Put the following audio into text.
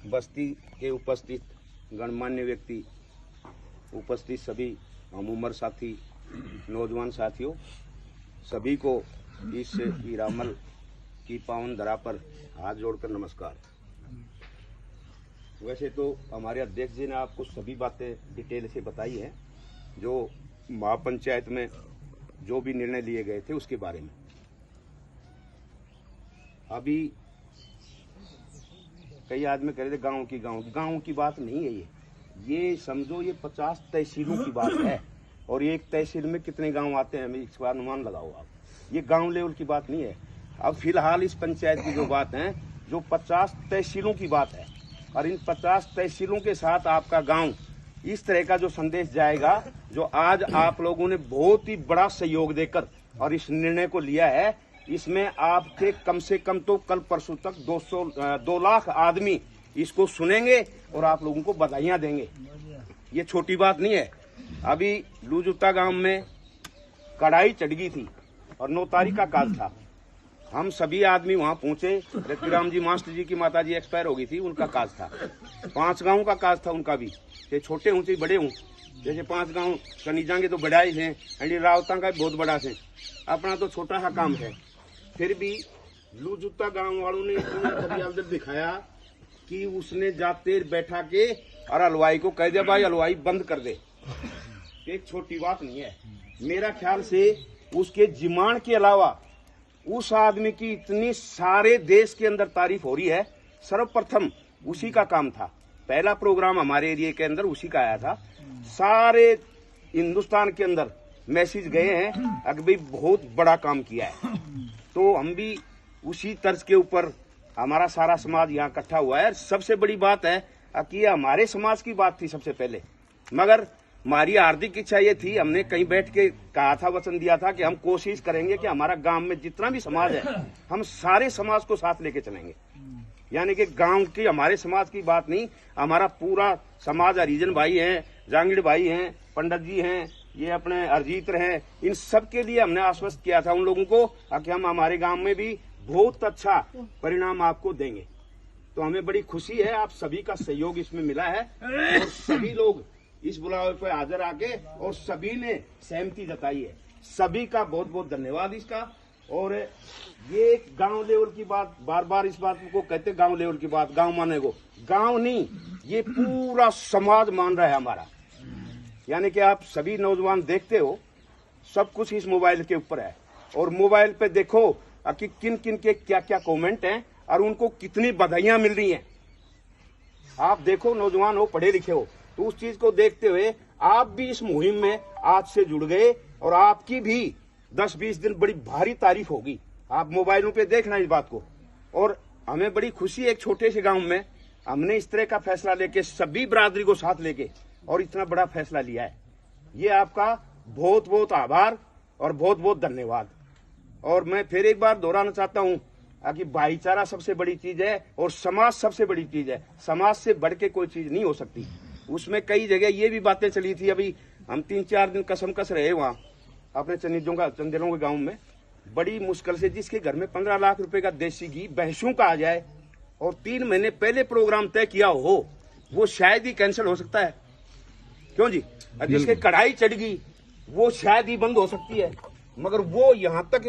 बस्ती के उपस्थित गणमान्य व्यक्ति, उपस्थित सभी हम उम्र साथी, नौजवान साथियों, सभी को इस हीरामल की पावन धरा पर हाथ जोड़कर नमस्कार। वैसे तो हमारे अध्यक्ष जी ने आपको सभी बातें डिटेल से बताई हैं, जो महापंचायत में जो भी निर्णय लिए गए थे उसके बारे में। अभी कई आदमी कह रहे थे गांव की बात नहीं है। ये समझो ये 50 तहसीलों की बात है, और एक तहसील में कितने गांव आते हैं इस बार अनुमान लगाओ आप। ये गांव लेवल की बात नहीं है। अब फिलहाल इस पंचायत की जो बात है, जो 50 तहसीलों की बात है, और इन 50 तहसीलों के साथ आपका गांव, इस तरह का जो संदेश जाएगा, जो आज आप लोगों ने बहुत ही बड़ा सहयोग देकर और इस निर्णय को लिया है, इसमें आपके कम से कम तो कल परसों तक 2 लाख आदमी इसको सुनेंगे और आप लोगों को बधाइयां देंगे। ये छोटी बात नहीं है। अभी लूजुत्ता गांव में कड़ाई चढ़ गई थी और 9 तारीख का काज था। हम सभी आदमी वहां पहुंचे। रतिराम जी मास्टर जी की माता जी एक्सपायर हो गई थी, उनका काज था। 5 गांव का काज था उनका भी, चाहे छोटे हों चाहे बड़े हों। जैसे 5 गांव कनीजा के तो बड़ा ही है, एंडी रावता का भी बहुत बड़ा है, अपना तो छोटा सा काम है। फिर भी लूजुत्ता गांव वालों ने इतना करियादत दिखाया कि उसने जाते बैठा के और हलवाई को कह दिया भाई हलवाई बंद कर दे। एक छोटी बात नहीं है। मेरा ख्याल से उसके जिमान के अलावा उस आदमी की इतनी सारे देश के अंदर तारीफ हो रही है। सर्वप्रथम उसी का काम था। पहला प्रोग्राम हमारे एरिया के अंदर उसी का आया था। सारे हिंदुस्तान के अंदर मैसेज गए हैं कि भाई बहुत बड़ा काम किया है। तो हम भी उसी तर्ज के ऊपर हमारा सारा समाज यहाँ इकट्ठा हुआ है। सबसे बड़ी बात है कि हमारे समाज की बात थी सबसे पहले, मगर हमारी हार्दिक इच्छा ये थी, हमने कहीं बैठ के कहा था, वचन दिया था कि हम कोशिश करेंगे कि हमारा गांव में जितना भी समाज है, हम सारे समाज को साथ लेके चलेंगे। यानी कि गांव की हमारे समाज की बात नहीं, हमारा पूरा समाज, हरिजन भाई हैं, जांगीड़ भाई हैं, पंडित जी हैं, ये अपने अरजीत हैं, इन सब के लिए हमने आश्वस्त किया था उन लोगों को कि हम हमारे गांव में भी बहुत अच्छा परिणाम आपको देंगे। तो हमें बड़ी खुशी है, आप सभी का सहयोग इसमें मिला है और सभी लोग इस बुलावे पर हाजिर आके और सभी ने सहमति जताई है। सभी का बहुत बहुत धन्यवाद इसका। और ये गांव लेवल की बात, बार बार इस बात को कहते, गांव लेवल की बात, गांव माने को गांव नहीं, ये पूरा समाज मान रहा है हमारा। यानी कि आप सभी नौजवान देखते हो, सब कुछ इस मोबाइल के ऊपर है, और मोबाइल पे देखो कि किन किन के क्या क्या कमेंट हैं और उनको कितनी बधाइयां मिल रही हैं। आप देखो, नौजवान हो, पढ़े लिखे हो, तो उस चीज को देखते हुए आप भी इस मुहिम में आज से जुड़ गए और आपकी भी 10-20 दिन बड़ी भारी तारीफ होगी। आप मोबाइलों पे देखना इस बात को। और हमें बड़ी खुशी है, एक छोटे से गांव में हमने इस तरह का फैसला लेके, सभी बरादरी को साथ लेके और इतना बड़ा फैसला लिया है। ये आपका बहुत बहुत आभार और बहुत बहुत धन्यवाद। और मैं फिर एक बार दोहराना चाहता हूँ कि भाईचारा सबसे बड़ी चीज है और समाज सबसे बड़ी चीज है। समाज से बढ़ के कोई चीज नहीं हो सकती। उसमें कई जगह ये भी बातें चली थी, अभी हम 3-4 दिन कसमकस रहे वहां अपने चंदेरों के गांव में। बड़ी मुश्किल से जिसके घर में 15 लाख रुपए का देसी घी भैंसों का आ जाए और 3 महीने पहले प्रोग्राम तय किया हो, वो शायद ही कैंसिल हो सकता है। क्यों जी? जिसके कढ़ाई चढ़ गई वो शायद ही बंद हो सकती है, मगर वो यहां तक